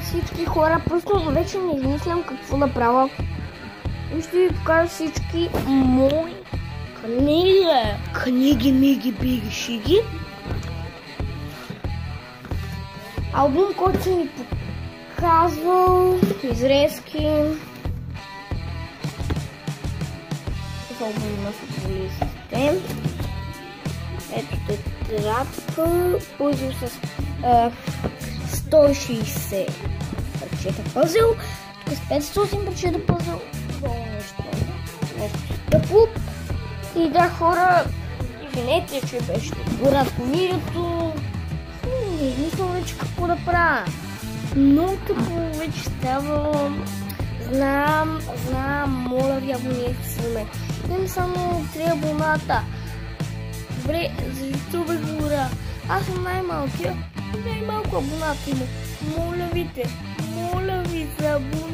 всички хора, просто вече не измислям какво да правя. И ще ви покажа всички мои книги, миги, биги, шиги. Албум, който съм ви показвал, изрезки. Това албум на футболистите. Ето тетрадка, пъзел с 160 парчета пъзел, тук с 500 парчета пъзел, това нещо тъпо. И да, хора, извинете, че беше кратко видеото, не измислям вече какво да правя. Много тъпо вече става, знам, моля ви, абонирайте се на мен. Имам само 3 абоната. Добре, за YouTube говоря. Аз съм най-малко абоната има. Моля ви, се абонирайте.